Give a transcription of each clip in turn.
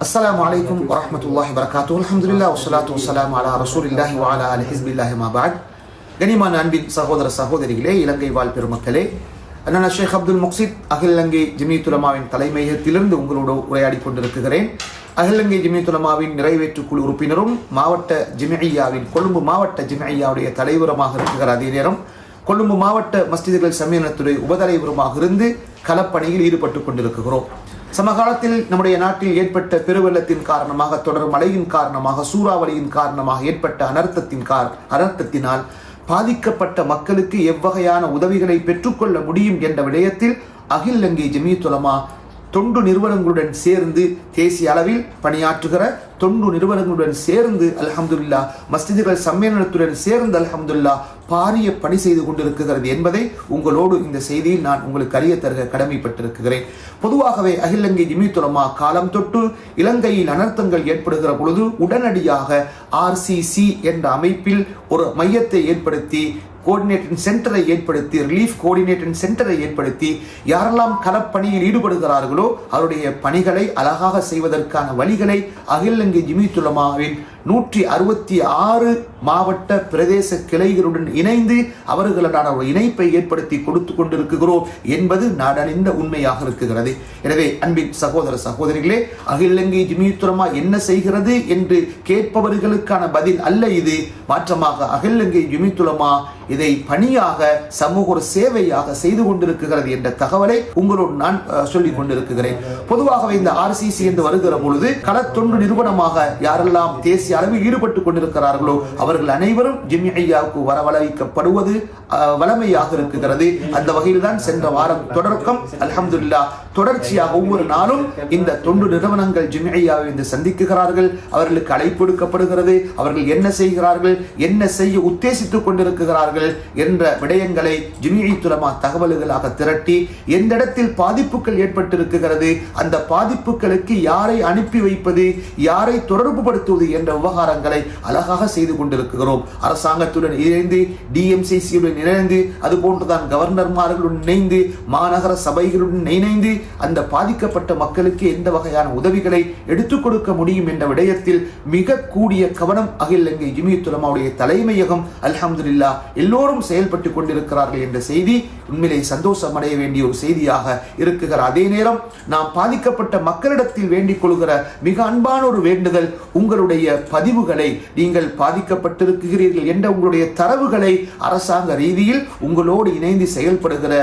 அஸ்ஸலாமு அலைக்கும் வரஹ்மத்துல்லாஹி வபரகாத்துஹு. அல்ஹம்துலில்லாஹ் வஸ்ஸலாத்து வஸ்ஸலாமு அலா ரசூலில்லாஹி வ அலா ஆலி ஹிஸ்பில்லாஹி மா பஅத். கனிமான அன்பின் சகோதர சகோதரிகளே, இலங்கை வாழ் பெருமக்களே, அண்ணா ஷேக் அப்துல் முக்சித் அகில இலங்கை ஜமியத்துல் உலமாவின் தலைமையகத்திலிருந்து உங்களோடு உரையாடி கொண்டிருக்கிறேன். அகில இலங்கை ஜமியத்துல் உலமாவின் நிறைவேற்று குழு உறுப்பினரும் மாவட்ட ஜமிய்யாவின் கொழும்பு மாவட்ட ஜமிய்யாவுடைய தலைவருமாக இருக்கிற அதே நேரம் கொழும்பு மாவட்ட மஸ்ஜிதுகள் சம்மேளனத்துடைய உபதலைவருமாக இருந்து களப்பணியில் ஈடுபட்டு கொண்டிருக்கிறோம். சமகாலத்தில் நம்முடைய நாட்டில் ஏற்பட்ட பெருவெள்ளத்தின் காரணமாக, தொடர் மழையின் காரணமாக, சூறாவளியின் காரணமாக ஏற்பட்ட அனர்த்தத்தினால் பாதிக்கப்பட்ட மக்களுக்கு எவ்வகையான உதவிகளை பெற்றுக்கொள்ள முடியும் என்ற விடயத்தில் அகில இலங்கை ஜமியத்துல் உலமா தொண்டு நிறுவனங்களுடன் சேர்ந்து, தேசிய அளவில் பணியாற்றுகிற தொண்டு நிறுவனங்களுடன் சேர்ந்து அல்ஹம்துலில்லாஹ், மஸ்ஜிதுகள் சம்மேளனத்துடன் சேர்ந்து அல்ஹம்துலில்லாஹ் பாரிய பணி செய்து கொண்டிருக்கிறது என்பதை உங்களோடு இந்த செய்தியில் நான் உங்களுக்கு அறிய தருக கடமைப்பட்டிருக்கிறேன். பொதுவாகவே அகில இலங்கை ஜமியத்துல் உலமா காலம் தொட்டு இலங்கையில் அனர்த்தங்கள் ஏற்படுகிற பொழுது உடனடியாக RCC என்ற அமைப்பில் ஒரு மையத்தை ஏற்படுத்தி, கோஆர்டினேட்டிங் சென்டரை ஏற்படுத்தி, ரிலீஃப் கோஆர்டினேட்டிங் சென்டரை ஏற்படுத்தி, யாரெல்லாம் களப்பணியில் ஈடுபடுகிறார்களோ அவருடைய பணிகளை அழகாக செய்வதற்கான வழிகளை அகில இலங்கை ஜமியத்துல் உலமாவின் 166 மாவட்ட பிரதேச கிளைகளுடன் இணைந்து அவர்களுடான ஒரு இணைப்பை ஏற்படுத்தி கொடுத்து கொண்டிருக்கிறோம் என்பது நாடறிந்த உண்மையாக இருக்கிறது. எனவே அன்பின் சகோதர சகோதரிகளே, அகில இலங்கை ஜமியத்துல் உலமா என்ன செய்கிறது என்று கேட்பவர்களுக்கான பதில் அல்ல இது. மாற்றமாக அகில இலங்கை ஜமியத்துல் உலமா இதை பணியாக, சமூக ஒரு சேவையாக செய்து கொண்டிருக்கிறது என்ற தகவலை உங்களோடு நான் சொல்லிக் கொண்டிருக்கிறேன். பொதுவாகவே இந்த RCC என்று வருகிற பொழுது களத்தொண்டு நிறுவனமாக யாரெல்லாம் தேசிய அளவில் ஈடுபட்டுக் கொண்டிருக்கிறார்களோ அவர்கள் அனைவரும் ஜமிய்யாவுக்கு வரவழைக்கப்படுவது வளமையாக இருக்கிறது. அந்த வகையில் தான் சென்ற வாரம் தொடக்கம் அல்ஹம்துலில்லாஹ் தொடர்ச்சியாக ஒவ்வொரு நாளும் இந்த தொண்டு நிறுவனங்கள் ஜமிய்யாவை வந்து சந்திக்கிறார்கள். அவர்களுக்கு அழைப்பு எடுக்கப்படுகிறது. அவர்கள் என்ன செய்கிறார்கள், என்ன செய்ய உத்தேசித்துக் கொண்டிருக்கிறார்கள் என்ற விடயங்களை ஜமியத்துல் உலமா தகவல்களாக திரட்டி, எந்த இடத்தில் பாதிப்புகள் ஏற்பட்டிருக்கிறது, அந்த பாதிப்புகளுக்கு யாரை அனுப்பி வைப்பது, யாரை தொடர்பு படுத்துவது என்ற விவகாரங்களை அழகாக செய்து கொண்டிருக்கிறோம். அரசாங்கத்துடன் இணைந்து, DMCC-உடன் இணைந்து, அதுபோன்றுதான் கவர்னர்மார்களுடன் இணைந்து, மாநகர சபைகளுடன் இணைந்து அந்த பாதிக்கப்பட்ட மக்களுக்கு எந்த வகையான உதவிகளை எடுத்துக் கொடுக்க முடியும் என்ற விடயத்தில் மிக கூடிய கவனம் அகில இலங்கை ஜமியத்துல் உலமாவுடைய தலைமையகம் அல்ஹம்துலில்லாஹ் எல்லோரும் செயல்பட்டு கொண்டிருக்கிறார்கள் என்ற செய்தி உண்மையிலே சந்தோஷம் அடைய வேண்டிய ஒரு செய்தியாக இருக்குகிற அதே நேரம், நாம் பாதிக்கப்பட்ட மக்களிடத்தில் வேண்டிக் கொள்கிற மிக அன்பான ஒரு வேண்டுதல், உங்களுடைய பதிவுகளை, நீங்கள் பாதிக்கப்பட்டிருக்கிறீர்கள் என்ற உங்களுடைய தரவுகளை அரசாங்க ரீதியில் உங்களோடு இணைந்து செயல்படுகிற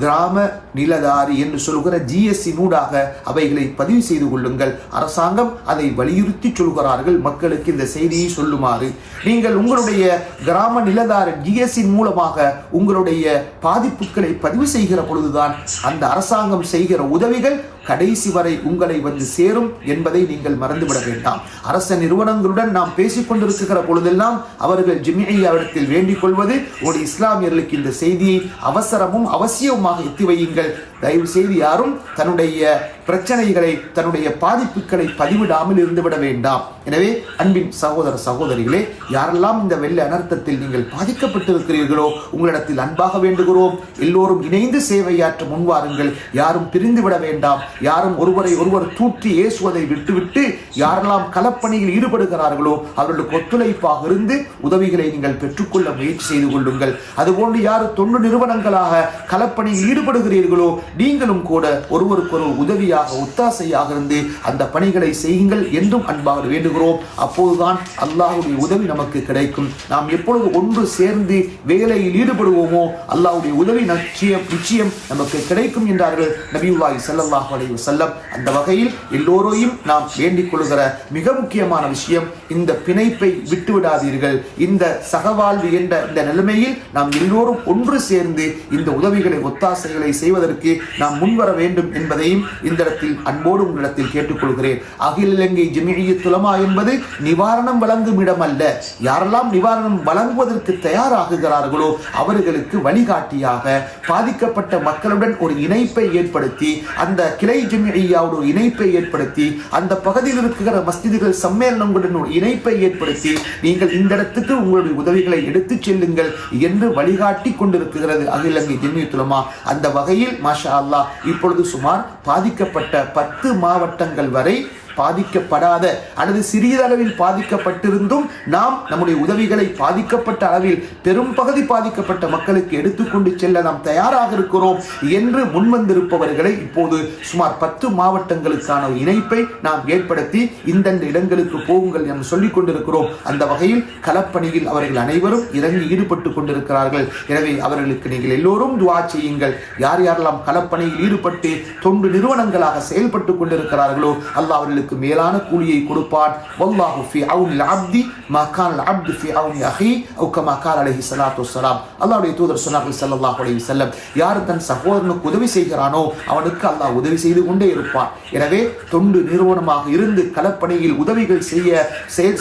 கிராம நிலதாரி என்று சொல்கிற GSC நூடாக அவைகளை பதிவு செய்து கொள்ளுங்கள். அரசாங்கம் அதை வலியுறுத்தி சொல்கிறார்கள், மக்களுக்கு இந்த செய்தியை சொல்லுமாறு. நீங்கள் உங்களுடைய கிராம நிலதாரி GSC மூலமாக உங்களுடைய பாதிப்புகளை பதிவு செய்கிற பொழுதுதான் அந்த அரசாங்கம் செய்கிற உதவிகள் கடைசி வரை உங்களை வந்து சேரும் என்பதை நீங்கள் மறந்துவிட வேண்டாம். அரச நிறுவனங்களுடன் நாம் பேசிக் கொண்டிருக்கிற பொழுதெல்லாம் அவர்கள் ஜமிய்யாவிடத்தில் வேண்டிக் கொள்வது, ஒரு இஸ்லாமியர்களுக்கு இந்த செய்தியை அவசரமும் அவசியமாக எத்தி வையுங்கள். தயவு செய்து யாரும் தன்னுடைய பிரச்சனைகளை, தன்னுடைய பாதிப்புகளை பதிவிடாமல் இருந்துவிட வேண்டாம். எனவே அன்பின் சகோதர சகோதரிகளே, யாரெல்லாம் இந்த வெள்ள அனர்த்தத்தில் நீங்கள் பாதிக்கப்பட்டிருக்கிறீர்களோ உங்களிடத்தில் அன்பாக வேண்டுகிறோம், எல்லோரும் இணைந்து சேவையாற்ற முன்வாருங்கள். யாரும் பிரிந்துவிட வேண்டாம். யாரும் ஒருவரை ஒருவர் தூற்றி ஏசுவதை விட்டுவிட்டு யாரெல்லாம் களப்பணியில் ஈடுபடுகிறார்களோ அவர்களுக்கு ஒத்துழைப்பாக இருந்து உதவிகளை நீங்கள் பெற்றுக்கொள்ள முயற்சி செய்து கொள்ளுங்கள். அதுபோன்று யார் தொண்டு நிறுவனங்களாக களப்பணியில் ஈடுபடுகிறீர்களோ நீங்களும் கூட ஒருவருக்கொரு உதவியாக, ஒத்தாசையாக இருந்து அந்த பணிகளை செய்யுங்கள் என்றும் அன்பாக வேண்டுகிறோம். அப்போதுதான் அல்லாஹ்வுடைய உதவி நமக்கு கிடைக்கும். நாம் எப்பொழுது ஒன்று சேர்ந்து வேலையில் ஈடுபடுவோமோ அல்லாஹ்வுடைய உதவி நிச்சயம் நமக்கு கிடைக்கும் என்றார்கள் நபியுல்லாஹி ஸல்லல்லாஹு அலைஹி வஸல்லம். அந்த வகையில் எல்லோரையும் நாம் வேண்டிக் கொள்கிற மிக முக்கியமான விஷயம், இந்த பிணைப்பை விட்டுவிடாதீர்கள். இந்த சகவாழ்வு என்ற இந்த நிலைமையில் நாம் எல்லோரும் ஒன்று சேர்ந்து இந்த உதவிகளை, ஒத்தாசைகளை செய்வதற்கு நாம் முன்வர வேண்டும் என்பதையும் இந்த இடத்தில் அன்போடு உங்களிடத்தில் கேட்டுக்கொள்கிறேன். அகில இலங்கை ஜமியத்துல் உலமா என்பது நிவாரணம் வழங்கும் இடம் அல்ல. யாரெல்லாம் நிவாரணம் வழங்குவதற்கு தயாராகுகிறார்களோ அவர்களுக்கு வழிகாட்டியாக, பாதிக்கப்பட்ட மக்களுடன் ஒரு இணைப்பை ஏற்படுத்தி, அந்த கிளை ஜமிய்யாவோட ஒரு இணைப்பை ஏற்படுத்தி, அந்த பகுதியில் இருக்கிற மஸ்ஜிதுகள் சம்மேளனங்களுடன் ஒரு இணைப்பை ஏற்படுத்தி, நீங்கள் இந்த இடத்துக்கு உங்களுடைய உதவிகளை எடுத்துச் செல்லுங்கள் என்று வழிகாட்டி கொண்டிருக்கிறது அகில இலங்கை ஜமியத்துல் உலமா. அந்த வகையில் மாஷா அல்லாஹ் இப்பொழுது சுமார் பாதிக்கப்பட்ட 10 மாவட்டங்கள் வரை பாதிக்கப்படாத அல்லது சிறியதளவில் பாதிக்கப்பட்டிருந்தும் நாம் நம்முடைய உதவிகளை பாதிக்கப்பட்ட அளவில் பெரும் பகுதி பாதிக்கப்பட்ட மக்களுக்கு எடுத்துக்கொண்டு செல்ல நாம் தயாராக இருக்கிறோம் என்று முன்வந்திருப்பவர்களை இப்போது சுமார் 10 மாவட்டங்களுக்கான இணைப்பை நாம் ஏற்படுத்தி இந்தந்த இடங்களுக்கு போகுங்கள் என்று சொல்லிக் கொண்டிருக்கிறோம். அந்த வகையில் களப்பணியில் அவர்கள் அனைவரும் இறங்கி ஈடுபட்டுக் கொண்டிருக்கிறார்கள். எனவே அவர்களுக்கு நீங்கள் எல்லோரும் துஆ செய்யுங்கள். யார் யாரெல்லாம் களப்பணியில் ஈடுபட்டு தொண்டு நிறுவனங்களாக செயல்பட்டுக் கொண்டிருக்கிறார்களோ அல்லாஹ் அவர்களுக்கு மேலான கூலியை கொடுப்பான். வல்லாஹு ஃபீ அவுனில் அப்தி மா கானல் அப்து ஃபீ அவுனி அஹி அவ் கமா கால அலைஹி ஸலாத்து வஸ்ஸலாம். அல்லாஹ்வுடைய தூதர் சொன்னார்கள் ஸல்லல்லாஹு அலைஹி வஸல்லம், யார் தன் சகோதரனுக்கு உதவி செய்கிறானோ அவனுக்கு அல்லாஹ் உதவி செய்து கொண்டே இருப்பான். எனவே தொண்டு நிறுவனமாக இருந்து களப்பணியில் உதவிகள்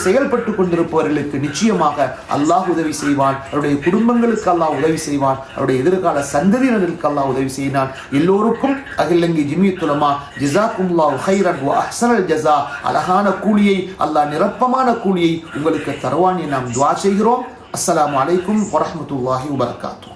செயல்பட்டு கொண்டிருப்பவர்களுக்கு நிச்சயமாக அல்லாஹ் உதவி செய்வான். அவருடைய குடும்பங்களுக்கு அல்லாஹ் உதவி செய்வான். அவருடைய எதிர்கால சந்ததியினருக்கு அல்லாஹ் உதவி செய்வான். எல்லோருக்கும் அகிலங்கி ஜமியத்துல் உலமா ஜஸாக்குமுல்லாஹு கைரன் வ அஹ்ஸனல் ஜஸா, அழகான கூலியை அல்லாஹ் நிரப்பமான கூலியை உங்களுக்கு தருவான் என நாம் துஆ செய்கிறோம். அஸ்ஸலாமு அலைக்கும் வரஹ்மத்துல்லாஹி வபரகாத்துஹு.